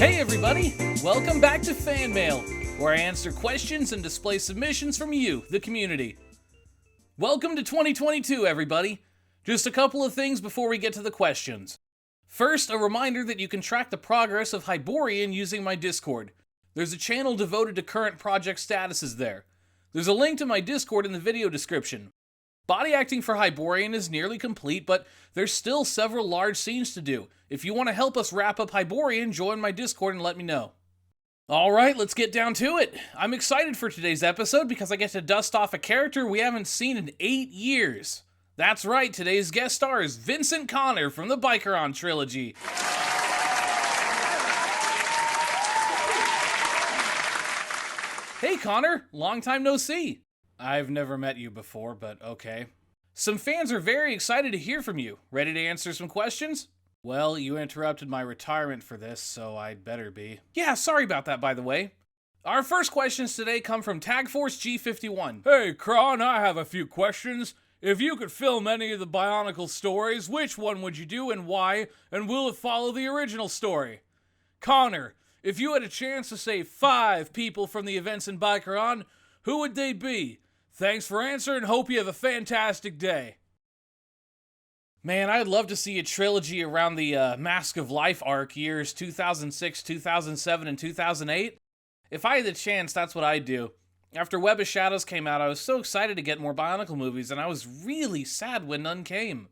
Hey everybody! Welcome back to Fan Mail, where I answer questions and display submissions from you, the community. Welcome to 2022, everybody! Just a couple of things before we get to the questions. First, a reminder that you can track the progress of Hyborian using my Discord. There's a channel devoted to current project statuses there. There's a link to my Discord in the video description. Body acting for Hyborian is nearly complete, but there's still several large scenes to do. If you want to help us wrap up Hyborian, join my Discord and let me know. Alright, let's get down to it. I'm excited for today's episode because I get to dust off a character we haven't seen in 8 years. That's right, today's guest star is Vincent Connor from the Bicheron trilogy. Hey Connor, long time no see. I've never met you before, but okay. Some fans are very excited to hear from you. Ready to answer some questions? Well, you interrupted my retirement for this, so I'd better be. Yeah, sorry about that, by the way. Our first questions today come from Tagforce G51. Hey, Kron, I have a few questions. If you could film any of the Bionicle stories, which one would you do and why, and will it follow the original story? Connor, if you had a chance to save 5 people from the events in Bicheron, who would they be? Thanks for answering, hope you have a fantastic day. Man, I'd love to see a trilogy around the Mask of Life arc years 2006, 2007, and 2008. If I had the chance, that's what I'd do. After Web of Shadows came out, I was so excited to get more Bionicle movies, and I was really sad when none came.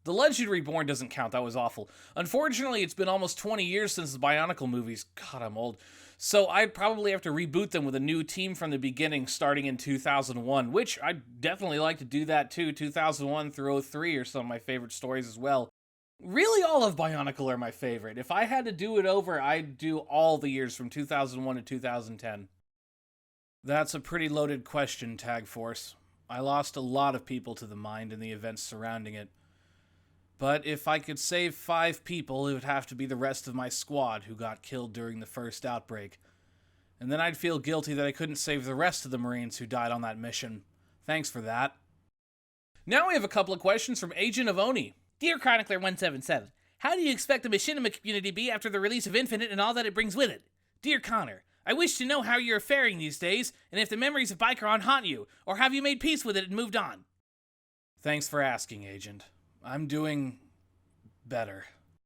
The Legend Reborn doesn't count, that was awful. Unfortunately, it's been almost 20 years since the Bionicle movies. God, I'm old. So I'd probably have to reboot them with a new team from the beginning starting in 2001, which I'd definitely like to do that too. 2001 through 03 are some of my favorite stories as well. Really, all of Bionicle are my favorite. If I had to do it over, I'd do all the years from 2001 to 2010. That's a pretty loaded question, Tagforce. I lost a lot of people to the mind in the events surrounding it. But if I could save 5 people, it would have to be the rest of my squad who got killed during the first outbreak. And then I'd feel guilty that I couldn't save the rest of the Marines who died on that mission. Thanks for that. Now we have a couple of questions from Agent of Oni. Dear Chronicler 177, how do you expect the Machinima community to be after the release of Infinite and all that it brings with it? Dear Connor, I wish to know how you're faring these days, and if the memories of Bicheron haunt you, or have you made peace with it and moved on? Thanks for asking, Agent. I'm doing better.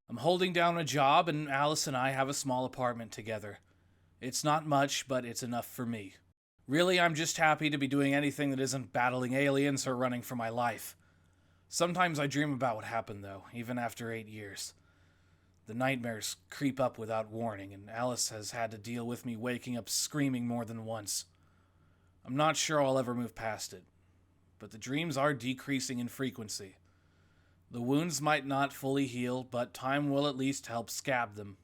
I'm holding down a job, and Alice and I have a small apartment together. It's not much, but it's enough for me. Really, I'm just happy to be doing anything that isn't battling aliens or running for my life. Sometimes I dream about what happened, though, even after 8 years. The nightmares creep up without warning, and Alice has had to deal with me waking up screaming more than once. I'm not sure I'll ever move past it, but the dreams are decreasing in frequency. The wounds might not fully heal, but time will at least help scab them.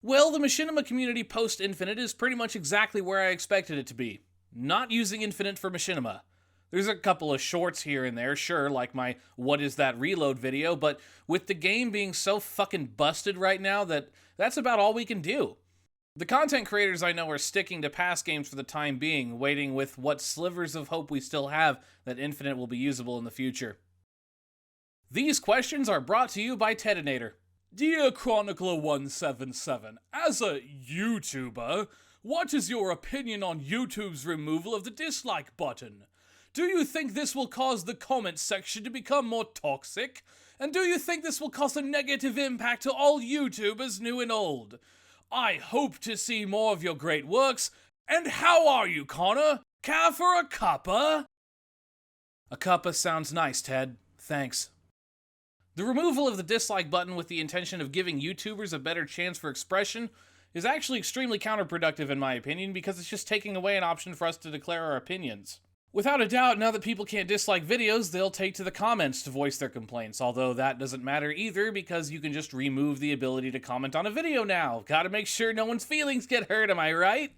Well, the Machinima community post-Infinite is pretty much exactly where I expected it to be. Not using Infinite for Machinima. There's a couple of shorts here and there, sure, like my What Is That Reload video, but with the game being so fucking busted right now, that's about all we can do. The content creators I know are sticking to past games for the time being, waiting with what slivers of hope we still have that Infinite will be usable in the future. These questions are brought to you by Tedinator. Dear Chronicler 177, as a YouTuber, what is your opinion on YouTube's removal of the dislike button? Do you think this will cause the comment section to become more toxic? And do you think this will cause a negative impact to all YouTubers, new and old? I hope to see more of your great works. And how are you, Connor? Care for a cuppa? A cuppa sounds nice, Ted. Thanks. The removal of the dislike button with the intention of giving YouTubers a better chance for expression is actually extremely counterproductive in my opinion because it's just taking away an option for us to declare our opinions. Without a doubt, now that people can't dislike videos, they'll take to the comments to voice their complaints, although that doesn't matter either because you can just remove the ability to comment on a video now. Gotta make sure no one's feelings get hurt, am I right?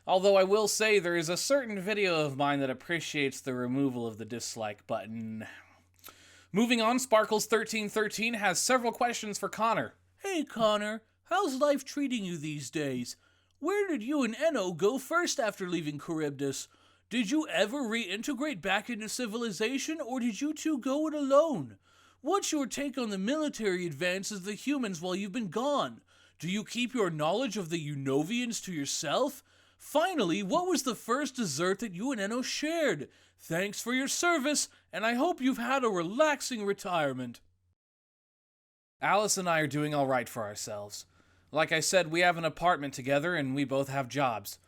Although I will say there is a certain video of mine that appreciates the removal of the dislike button. Moving on, Sparkles1313 has several questions for Connor. Hey Connor, how's life treating you these days? Where did you and Enno go first after leaving Charybdis? Did you ever reintegrate back into civilization, or did you two go it alone? What's your take on the military advances of the humans while you've been gone? Do you keep your knowledge of the Unovians to yourself? Finally, what was the first dessert that you and Enno shared? Thanks for your service, and I hope you've had a relaxing retirement. Alice and I are doing all right for ourselves. Like I said, we have an apartment together, and we both have jobs.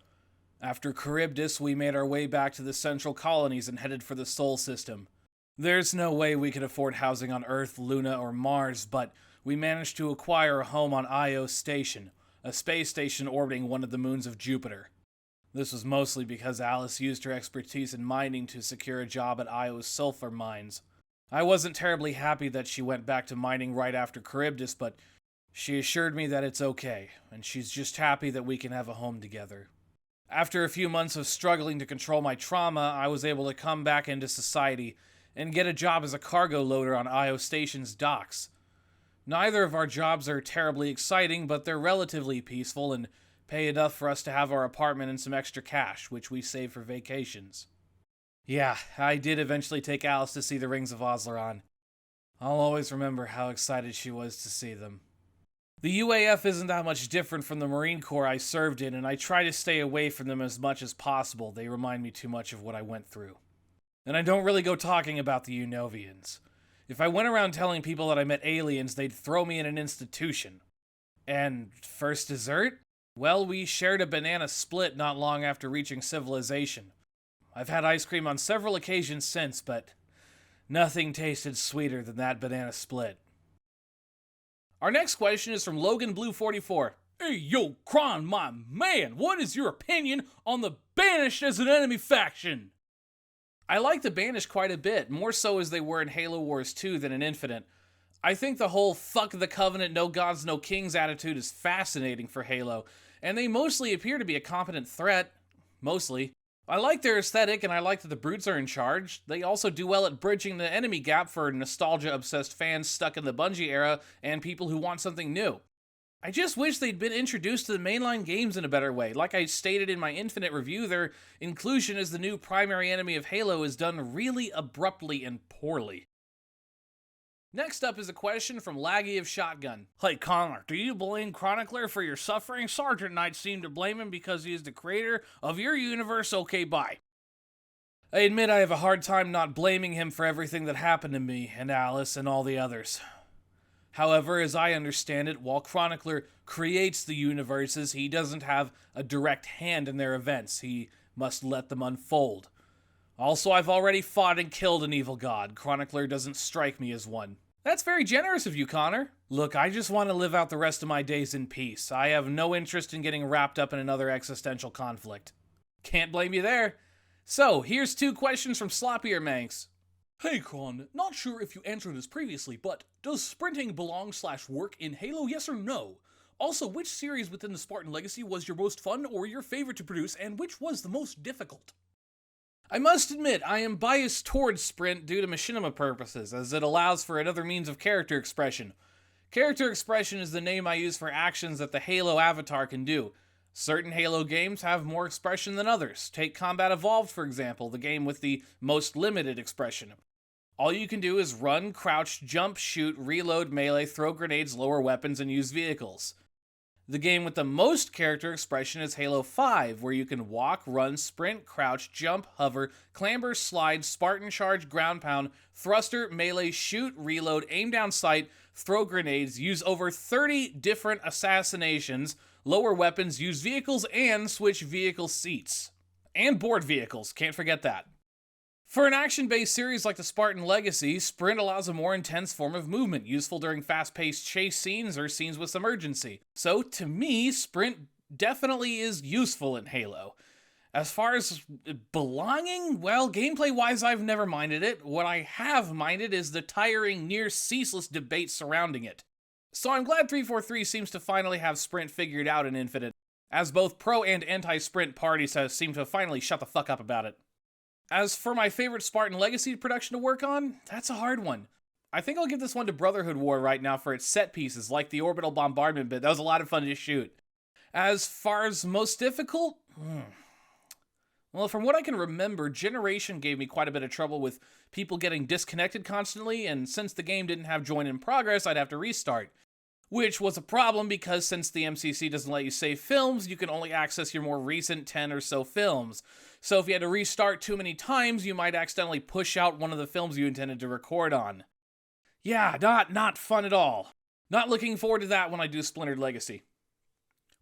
After Charybdis, we made our way back to the central colonies and headed for the Sol system. There's no way we could afford housing on Earth, Luna, or Mars, but we managed to acquire a home on Io Station, a space station orbiting one of the moons of Jupiter. This was mostly because Alice used her expertise in mining to secure a job at Io's sulfur mines. I wasn't terribly happy that she went back to mining right after Charybdis, but she assured me that it's okay, and she's just happy that we can have a home together. After a few months of struggling to control my trauma, I was able to come back into society and get a job as a cargo loader on Io Station's docks. Neither of our jobs are terribly exciting, but they're relatively peaceful and pay enough for us to have our apartment and some extra cash, which we save for vacations. Yeah, I did eventually take Alice to see the Rings of Osleron. I'll always remember how excited she was to see them. The UAF isn't that much different from the Marine Corps I served in, and I try to stay away from them as much as possible. They remind me too much of what I went through. And I don't really go talking about the Unovians. If I went around telling people that I met aliens, they'd throw me in an institution. And first dessert? Well, we shared a banana split not long after reaching civilization. I've had ice cream on several occasions since, but nothing tasted sweeter than that banana split. Our next question is from Logan Blue 44. Hey, yo, Kron, my man, what is your opinion on the Banished as an enemy faction? I like the Banished quite a bit, more so as they were in Halo Wars 2 than in Infinite. I think the whole fuck the Covenant, no gods, no kings attitude is fascinating for Halo, and they mostly appear to be a competent threat. Mostly. I like their aesthetic, and I like that the Brutes are in charge. They also do well at bridging the enemy gap for nostalgia-obsessed fans stuck in the Bungie era and people who want something new. I just wish they'd been introduced to the mainline games in a better way. Like I stated in my Infinite review, their inclusion as the new primary enemy of Halo is done really abruptly and poorly. Next up is a question from Laggy of Shotgun. Hey Connor, do you blame Chronicler for your suffering? Sergeant Knight seemed to blame him because he is the creator of your universe. Okay, bye. I admit I have a hard time not blaming him for everything that happened to me and Alice and all the others. However, as I understand it, while Chronicler creates the universes, he doesn't have a direct hand in their events. He must let them unfold. Also, I've already fought and killed an evil god. Chronicler doesn't strike me as one. That's very generous of you, Connor. Look, I just want to live out the rest of my days in peace. I have no interest in getting wrapped up in another existential conflict. Can't blame you there. So, here's 2 questions from Sloppier Manx. Hey, Kron, not sure if you answered this previously, but does sprinting belong/work in Halo, yes or no? Also, which series within the Spartan Legacy was your most fun or your favorite to produce, and which was the most difficult? I must admit, I am biased towards Sprint due to machinima purposes, as it allows for another means of character expression. Character expression is the name I use for actions that the Halo avatar can do. Certain Halo games have more expression than others. Take Combat Evolved, for example, the game with the most limited expression. All you can do is run, crouch, jump, shoot, reload, melee, throw grenades, lower weapons, and use vehicles. The game with the most character expression is Halo 5, where you can walk, run, sprint, crouch, jump, hover, clamber, slide, Spartan charge, ground pound, thruster, melee, shoot, reload, aim down sight, throw grenades, use over 30 different assassinations, lower weapons, use vehicles, and switch vehicle seats. And board vehicles, can't forget that. For an action-based series like the Spartan Legacy, Sprint allows a more intense form of movement, useful during fast-paced chase scenes or scenes with some urgency. So, to me, Sprint definitely is useful in Halo. As far as belonging, well, gameplay-wise, I've never minded it. What I have minded is the tiring, near-ceaseless debate surrounding it. So I'm glad 343 seems to finally have Sprint figured out in Infinite, as both pro and anti-Sprint parties have seemed to finally shut the fuck up about it. As for my favorite Spartan Legacy production to work on, that's a hard one. I think I'll give this one to Brotherhood War right now for its set pieces, like the orbital bombardment bit. That was a lot of fun to shoot. As far as most difficult, well, from what I can remember, Generation gave me quite a bit of trouble with people getting disconnected constantly, and since the game didn't have join in progress, I'd have to restart. which was a problem because since the MCC doesn't let you save films, you can only access your more recent 10 or so films. So if you had to restart too many times, you might accidentally push out one of the films you intended to record on. Yeah, not fun at all. Not looking forward to that when I do Splintered Legacy.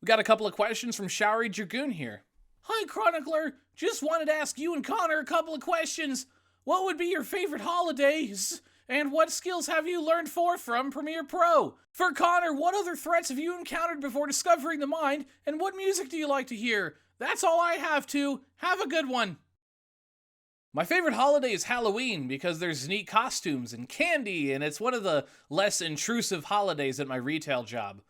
We got a couple of questions from Showery Dragoon here. Hi, Chronicler. Just wanted to ask you and Connor a couple of questions. What would be your favorite holidays? And what skills have you learned from Premiere Pro? For Connor, what other threats have you encountered before discovering the mind? And what music do you like to hear? That's all I have to. Have a good one. My favorite holiday is Halloween because there's neat costumes and candy, and it's one of the less intrusive holidays at my retail job.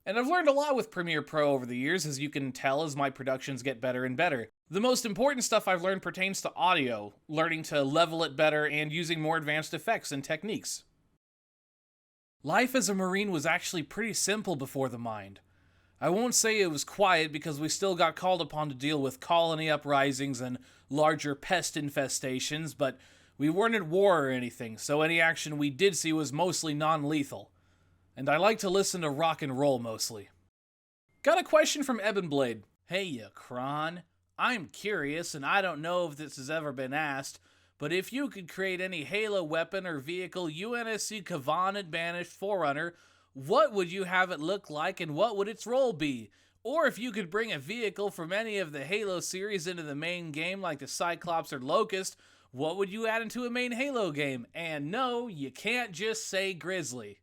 And I've learned a lot with Premiere Pro over the years, as you can tell as my productions get better and better. The most important stuff I've learned pertains to audio, learning to level it better and using more advanced effects and techniques. Life as a Marine was actually pretty simple before the mind. I won't say it was quiet because we still got called upon to deal with colony uprisings and larger pest infestations, but we weren't at war or anything, so any action we did see was mostly non-lethal. And I like to listen to rock and roll mostly. Got a question from Ebonblade. Hey ya, Kron. I'm curious, and I don't know if this has ever been asked, but if you could create any Halo weapon or vehicle UNSC Kavan had banished Forerunner, what would you have it look like and what would its role be? Or if you could bring a vehicle from any of the Halo series into the main game like the Cyclops or Locust, what would you add into a main Halo game? And no, you can't just say Grizzly.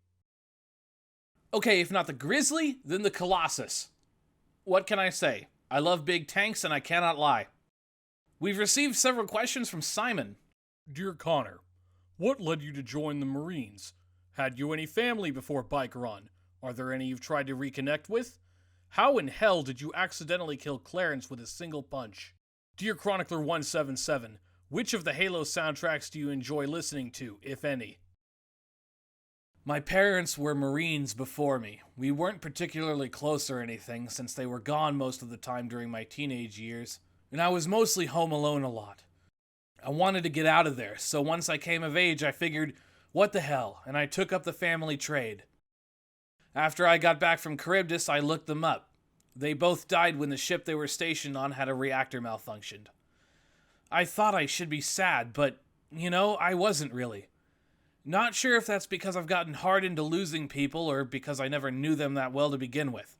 Okay, if not the Grizzly, then the Colossus. What can I say? I love big tanks and I cannot lie. We've received several questions from Simon. Dear Connor, what led you to join the Marines? Had you any family before Bicheron? Are there any you've tried to reconnect with? How in hell did you accidentally kill Clarence with a single punch? Dear Chronicler 177, which of the Halo soundtracks do you enjoy listening to, if any? My parents were Marines before me. We weren't particularly close or anything, since they were gone most of the time during my teenage years, and I was mostly home alone a lot. I wanted to get out of there, so once I came of age, I figured, what the hell, and I took up the family trade. After I got back from Charybdis, I looked them up. They both died when the ship they were stationed on had a reactor malfunctioned. I thought I should be sad, but, I wasn't really. Not sure if that's because I've gotten hard into losing people or because I never knew them that well to begin with.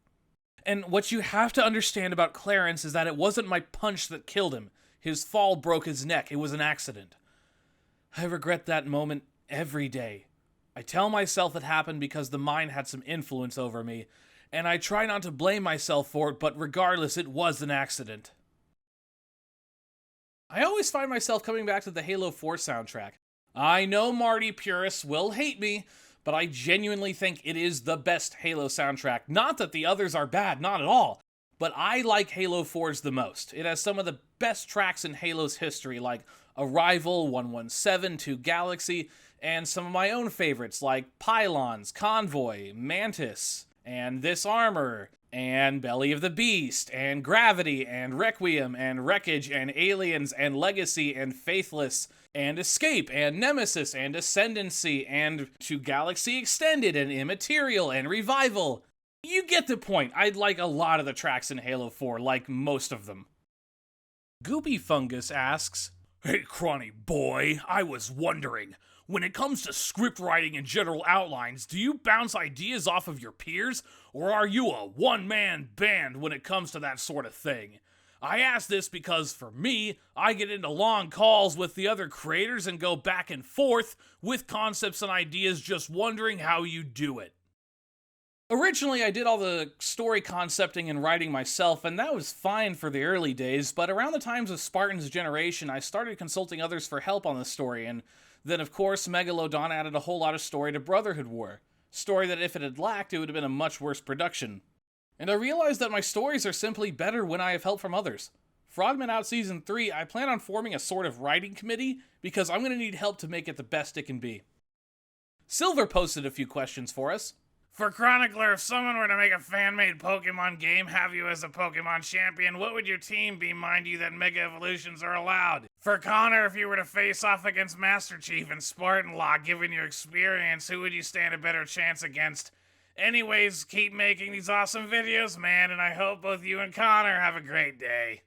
And what you have to understand about Clarence is that it wasn't my punch that killed him. His fall broke his neck. It was an accident. I regret that moment every day. I tell myself it happened because the mind had some influence over me, and I try not to blame myself for it, but regardless, it was an accident. I always find myself coming back to the Halo 4 soundtrack. I know Marty purists will hate me, but I genuinely think it is the best Halo soundtrack. Not that the others are bad, not at all, but I like Halo 4's the most. It has some of the best tracks in Halo's history, like Arrival, 117, 2 Galaxy, and some of my own favorites like Pylons, Convoy, Mantis, and This Armor, and Belly of the Beast, and Gravity, and Requiem, and Wreckage, and Aliens, and Legacy, and Faithless, and Escape, and Nemesis, and Ascendancy, and 2 Galaxy Extended, and Immaterial, and Revival. You get the point. I like a lot of the tracks in Halo 4, like most of them. Goopy Fungus asks, Hey, Cronny boy, I was wondering, when it comes to script writing and general outlines, do you bounce ideas off of your peers, or are you a one-man band when it comes to that sort of thing? I ask this because, for me, I get into long calls with the other creators and go back and forth with concepts and ideas, just wondering how you do it. Originally, I did all the story concepting and writing myself, and that was fine for the early days, but around the times of Spartan's generation, I started consulting others for help on the story, and then, of course, Megalodon added a whole lot of story to Brotherhood War. Story that if it had lacked, it would have been a much worse production. And I realized that my stories are simply better when I have help from others. Frogman Out Season 3, I plan on forming a sort of writing committee, because I'm going to need help to make it the best it can be. Silver posted a few questions for us. For Chronicler, if someone were to make a fan-made Pokemon game, have you as a Pokemon champion, what would your team be? Mind you that Mega Evolutions are allowed. For Connor, if you were to face off against Master Chief and Spartan Law, given your experience, who would you stand a better chance against? Anyways, keep making these awesome videos, man, and I hope both you and Connor have a great day.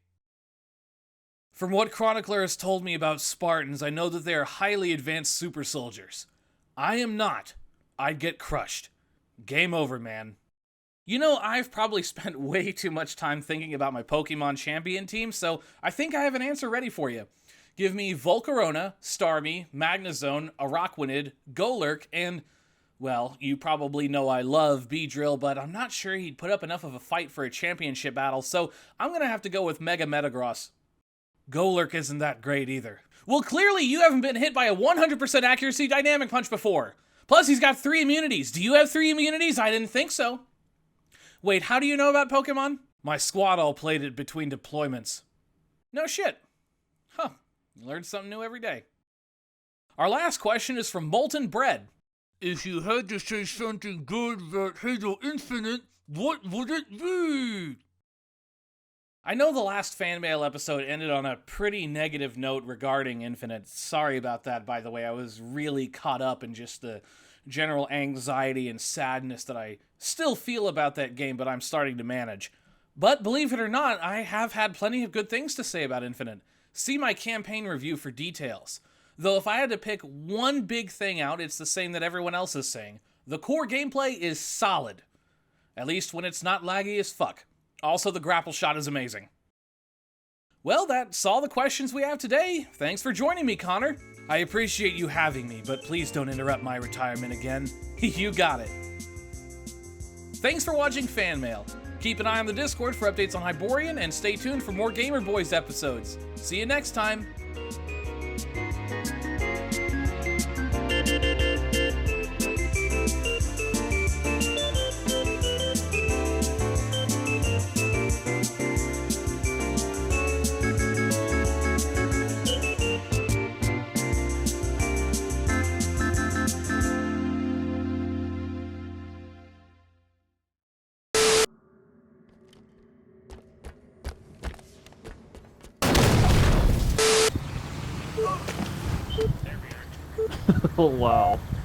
From what Chronicler has told me about Spartans, I know that they are highly advanced super soldiers. I am not. I'd get crushed. Game over, man. You know, I've probably spent way too much time thinking about my Pokemon champion team, so I think I have an answer ready for you. Give me Volcarona, Starmie, Magnezone, Araquanid, Golurk, and, well, you probably know I love Beedrill, but I'm not sure he'd put up enough of a fight for a championship battle, so I'm gonna have to go with Mega Metagross. Golurk isn't that great either. Well, clearly you haven't been hit by a 100% accuracy Dynamic Punch before. Plus, he's got 3 immunities. Do you have 3 immunities? I didn't think so. Wait, how do you know about Pokemon? My squad all played it between deployments. No shit. Huh. You learn something new every day. Our last question is from Molten Bread. If you had to say something good about Halo Infinite, what would it be? I know the last fan mail episode ended on a pretty negative note regarding Infinite. Sorry about that, by the way. I was really caught up in just the general anxiety and sadness that I still feel about that game, but I'm starting to manage. But believe it or not, I have had plenty of good things to say about Infinite. See my campaign review for details. Though if I had to pick one big thing out, it's the same that everyone else is saying. The core gameplay is solid. At least when it's not laggy as fuck. Also, the grapple shot is amazing. Well, that's all the questions we have today. Thanks for joining me, Connor. I appreciate you having me, but please don't interrupt my retirement again. You got it. Thanks for watching Fan Mail. Keep an eye on the Discord for updates on Hyborian, and stay tuned for more Gamer Boys episodes. See you next time. Oh wow.